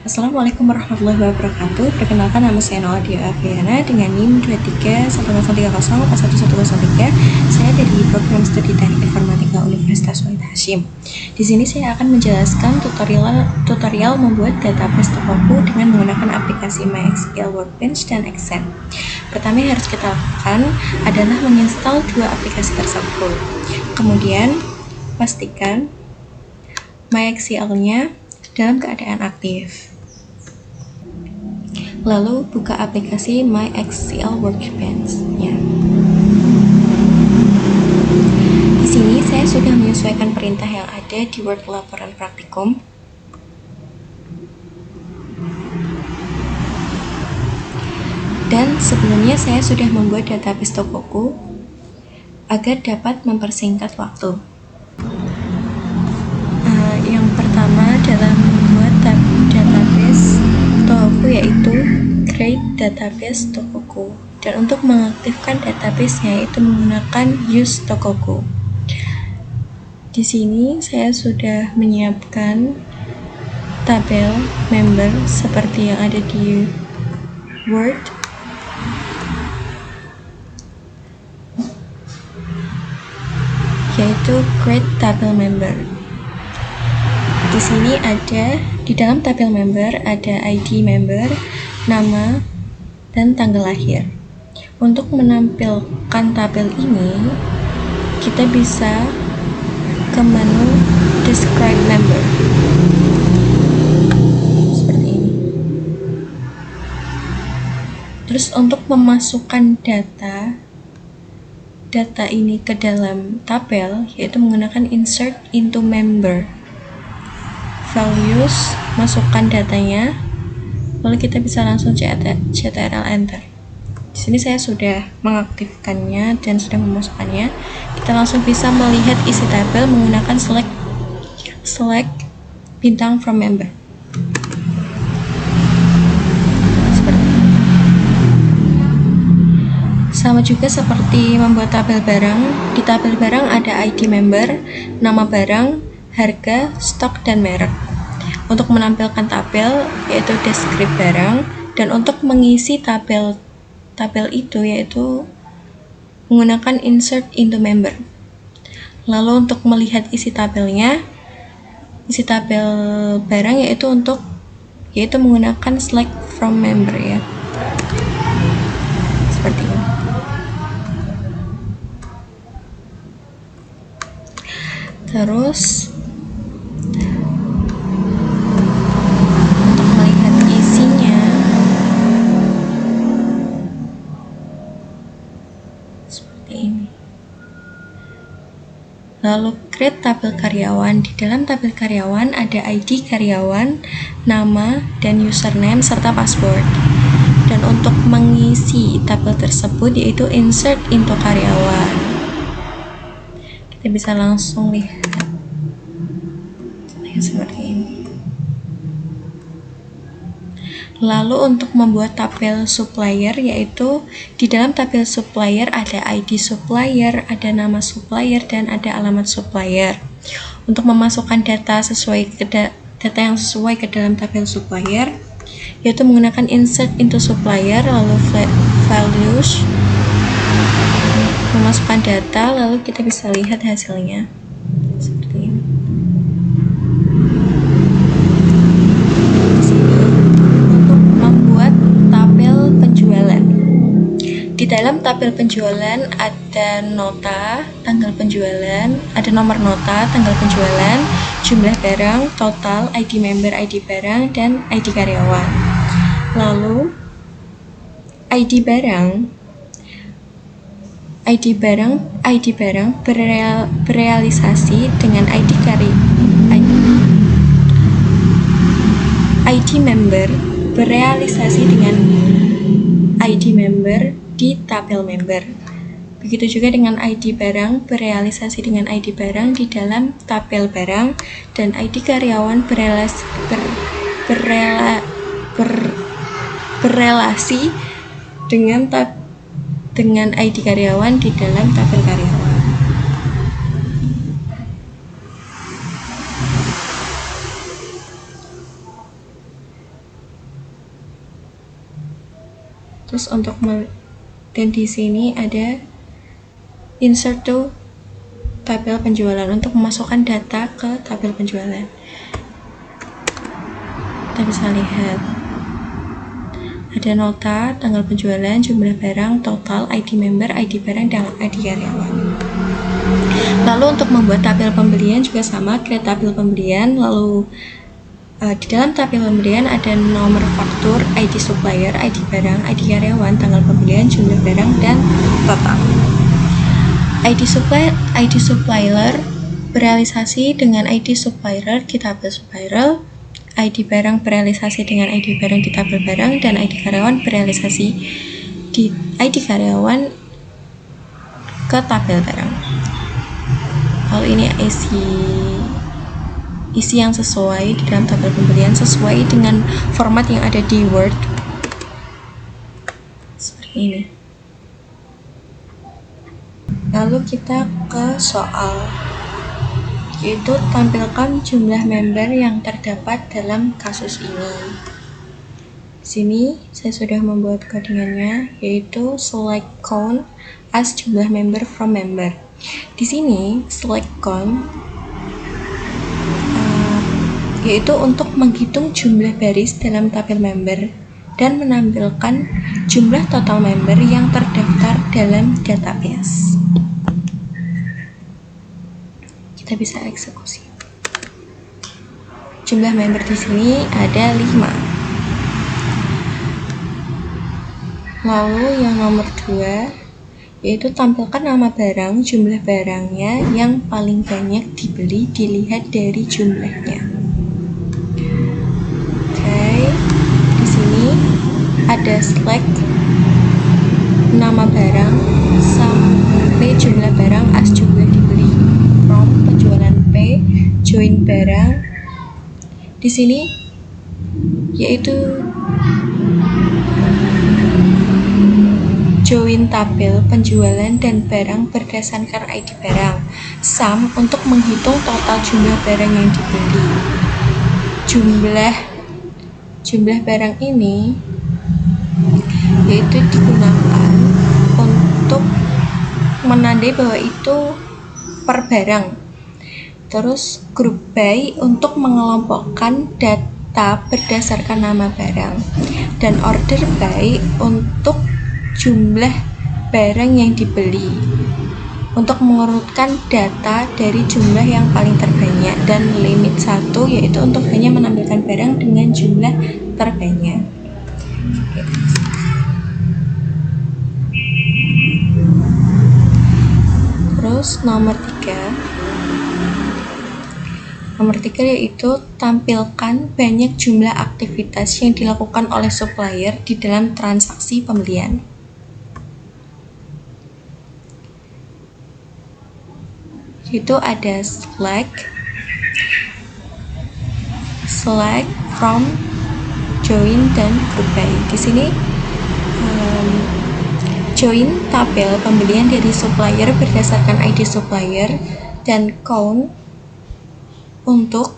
Assalamualaikum warahmatullahi wabarakatuh. Perkenalkan, nama saya Nawadia Afriana dengan NIM 231030411103. Saya dari Program Studi Teknik Informatika Universitas Wahid Hasyim. Di sini saya akan menjelaskan tutorial membuat database Tokoku dengan menggunakan aplikasi MySQL Workbench dan Accent. Pertama yang harus kita lakukan adalah menginstal dua aplikasi tersebut. Kemudian pastikan MySQL-nya dalam keadaan aktif. Lalu buka aplikasi MySQL Workbench. Di sini saya sudah menyesuaikan perintah yang ada di Word laporan praktikum. Dan sebelumnya saya sudah membuat database Tokoku agar dapat mempersingkat waktu. Yang pertama dalam membuat database Tokoku yaitu create database Tokoku, dan untuk mengaktifkan database-nya itu menggunakan use Tokoku. Di sini saya sudah menyiapkan tabel member seperti yang ada di Word. Yaitu create tabel member. Di sini di dalam tabel member ada ID member, nama, dan tanggal lahir. Untuk menampilkan tabel ini, kita bisa ke menu describe member. Seperti ini. Terus untuk memasukkan data ini ke dalam tabel, yaitu menggunakan insert into member. Values, masukkan datanya, lalu kita bisa langsung CTRL enter. Di sini saya sudah mengaktifkannya dan sudah memasukkannya. Kita langsung bisa melihat isi tabel menggunakan select bintang from member. Sama juga seperti membuat tabel barang. Di tabel barang ada ID member, nama barang, harga, stok, dan merek. Untuk menampilkan tabel yaitu describe barang, dan untuk mengisi tabel itu yaitu menggunakan insert into member. Lalu untuk melihat isi tabel barang yaitu menggunakan select from member ya. Seperti ini. Terus untuk melihat isinya seperti ini. Lalu create tabel karyawan. Di dalam tabel karyawan ada ID karyawan, nama, dan username serta password. Dan untuk mengisi tabel tersebut yaitu insert into karyawan. Kita bisa langsung lihat seperti ini. Lalu untuk membuat tabel supplier, yaitu di dalam tabel supplier ada ID supplier, ada nama supplier, dan ada alamat supplier. Untuk memasukkan data yang sesuai ke dalam tabel supplier, yaitu menggunakan insert into supplier, lalu values, memasukkan data, lalu kita bisa lihat hasilnya seperti ini. Untuk membuat tabel penjualan, di dalam tabel penjualan ada nota, tanggal penjualan, ada nomor nota, tanggal penjualan, jumlah barang, total, ID member, ID barang, dan ID karyawan. Lalu ID barang berealisasi dengan ID member berealisasi dengan ID member di tabel member. Begitu juga dengan ID barang berealisasi dengan ID barang di dalam tabel barang, dan ID karyawan berelasi dengan ID karyawan di dalam tabel karyawan. Terus dan di sini ada insert to tabel penjualan untuk memasukkan data ke tabel penjualan. Kita bisa lihat ada nota, tanggal penjualan, jumlah barang, total, ID member, ID barang, dan ID karyawan. Lalu untuk membuat tabel pembelian juga sama, create tabel pembelian. Lalu di dalam tabel pembelian ada nomor faktur, ID supplier, ID barang, ID karyawan, tanggal pembelian, jumlah barang, dan total. ID supplier berealisasi dengan ID supplier di tabel supplier, ID barang berealisasi dengan ID barang di tabel barang, dan ID karyawan berealisasi di ID karyawan ke tabel barang. Lalu ini isi yang sesuai di dalam tabel pembelian sesuai dengan format yang ada di Word seperti ini. Lalu kita ke soal, yaitu tampilkan jumlah member yang terdapat dalam kasus ini. Di sini saya sudah membuat codingannya, yaitu select count as jumlah member from member. Di sini select count yaitu untuk menghitung jumlah baris dalam tabel member dan menampilkan jumlah total member yang terdaftar dalam database. Kita bisa eksekusi. Jumlah member di sini ada 5. Lalu yang nomor 2 yaitu tampilkan nama barang, jumlah barangnya yang paling banyak dibeli dilihat dari jumlahnya. Ada select nama barang sampai jumlah barang as jumlah dibeli, from penjualan P, join barang. Di sini yaitu join tabel penjualan dan barang berdasarkan ID barang. Sum untuk menghitung total jumlah barang yang dibeli. Jumlah barang ini yaitu digunakan untuk menandai bahwa itu per barang. Terus group by untuk mengelompokkan data berdasarkan nama barang, dan order by untuk jumlah barang yang dibeli, untuk mengurutkan data dari jumlah yang paling terbanyak, dan limit 1 yaitu untuk hanya menampilkan barang dengan jumlah terbanyak. Terus nomor 3 yaitu tampilkan banyak jumlah aktivitas yang dilakukan oleh supplier di dalam transaksi pembelian. Itu ada select from, join, dan group by. Di sini join tabel pembelian dari supplier berdasarkan ID supplier, dan count untuk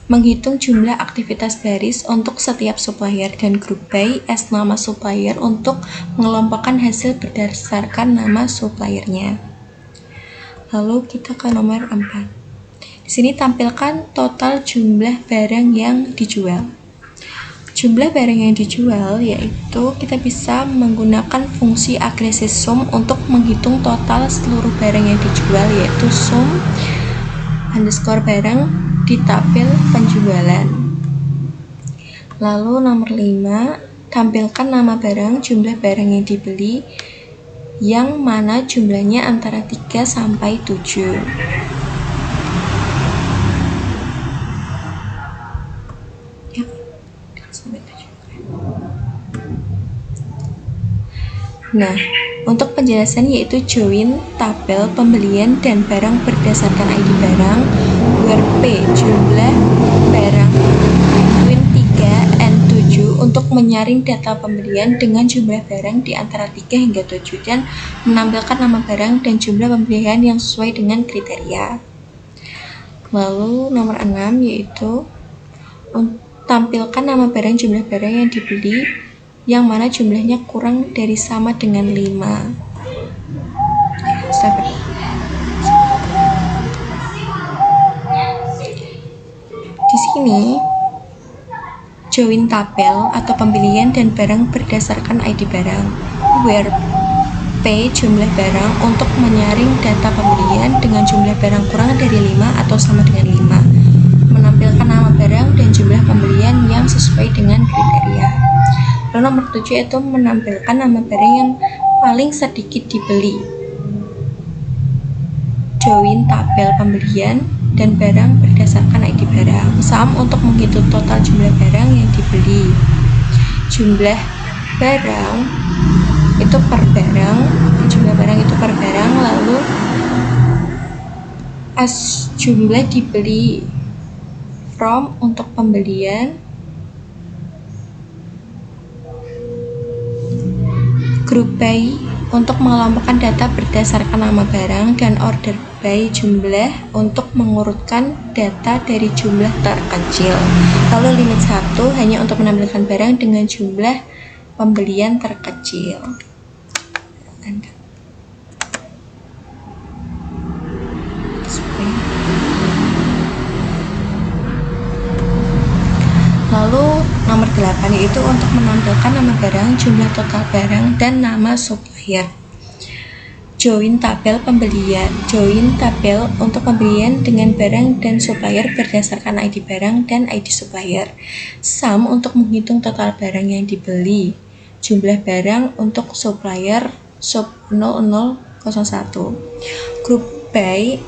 menghitung jumlah aktivitas baris untuk setiap supplier, dan group by as nama supplier untuk mengelompokkan hasil berdasarkan nama suppliernya. Lalu kita ke nomor 4. Di sini tampilkan total jumlah barang yang dijual. Jumlah barang yang dijual yaitu kita bisa menggunakan fungsi agregat sum untuk menghitung total seluruh barang yang dijual, yaitu sum underscore barang di tabel penjualan. Lalu nomor 5, tampilkan nama barang, jumlah barang yang dibeli, yang mana jumlahnya antara 3 sampai 7. Nah, untuk penjelasan yaitu join tabel pembelian dan barang berdasarkan ID barang, where P jumlah barang between 3 and 7 untuk menyaring data pembelian dengan jumlah barang di antara 3 hingga 7 dan menampilkan nama barang dan jumlah pembelian yang sesuai dengan kriteria. Lalu nomor 6 yaitu tampilkan nama barang, jumlah barang yang dibeli yang mana jumlahnya kurang dari sama dengan 5. Di sini join tabel atau pembelian dan barang berdasarkan ID barang, where P jumlah barang untuk menyaring data pembelian dengan jumlah barang kurang dari 5 atau sama dengan 5, menampilkan nama barang dan jumlah pembelian yang sesuai dengan kriteria. Lalu nomor 7 itu menampilkan nama barang yang paling sedikit dibeli. Join tabel pembelian dan barang berdasarkan ID barang. Sum untuk menghitung total jumlah barang yang dibeli. Jumlah barang itu per barang, jumlah barang itu per barang, lalu as jumlah dibeli. From untuk pembelian, group by untuk mengelompokkan data berdasarkan nama barang, dan order by jumlah untuk mengurutkan data dari jumlah terkecil. Lalu limit 1 hanya untuk menampilkan barang dengan jumlah pembelian terkecil. Lalu nomor 8 yaitu untuk menampilkan nama barang, jumlah total barang, dan nama supplier. Join tabel pembelian. Join tabel untuk pembelian dengan barang dan supplier berdasarkan ID barang dan ID supplier. Sum untuk menghitung total barang yang dibeli. Jumlah barang untuk supplier sub 0001. Group by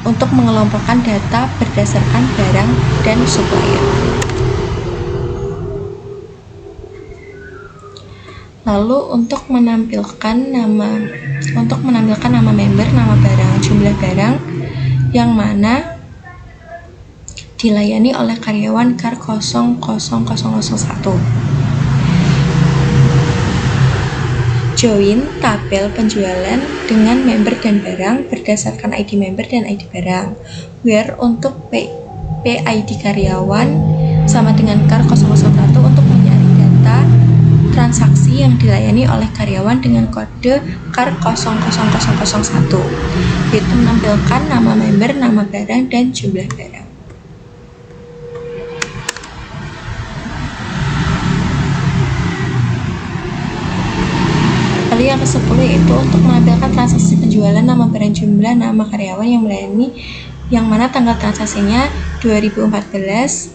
untuk mengelompokkan data berdasarkan barang dan supplier. Lalu untuk menampilkan nama member, nama barang, jumlah barang yang mana dilayani oleh karyawan KAR 00001. Join tabel penjualan dengan member dan barang berdasarkan ID member dan ID barang, where untuk PID karyawan sama dengan KAR 001 untuk mencari data transaksi yang dilayani oleh karyawan dengan kode KAR 00001, yaitu menampilkan nama member, nama barang, dan jumlah barang. Lalu yang ke-10 itu untuk menampilkan transaksi penjualan, nama barang, jumlah, nama karyawan yang melayani, yang mana tanggal transaksinya 2014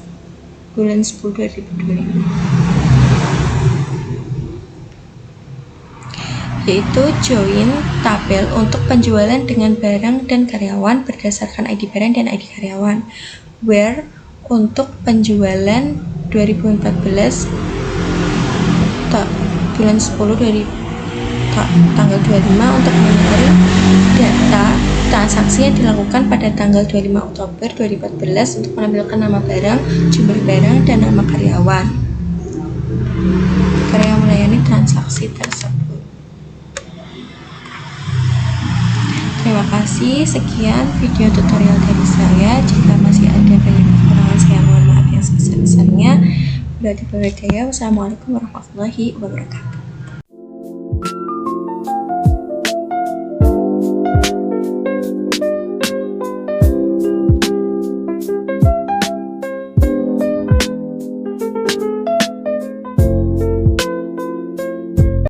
bulan 10 2025. Yaitu join tabel untuk penjualan dengan barang dan karyawan berdasarkan ID barang dan ID karyawan, where untuk penjualan 2014 bulan 10 tanggal 25 untuk mencari data transaksi yang dilakukan pada tanggal 25 Oktober 2014 untuk menampilkan nama barang, jumlah barang, dan nama karyawan melayani transaksi tersebut. Terima kasih, sekian video tutorial dari saya. Jika masih ada banyak kekurangan, saya mohon maaf yang sebesar-besarnya. Wassalamualaikum warahmatullahi wabarakatuh.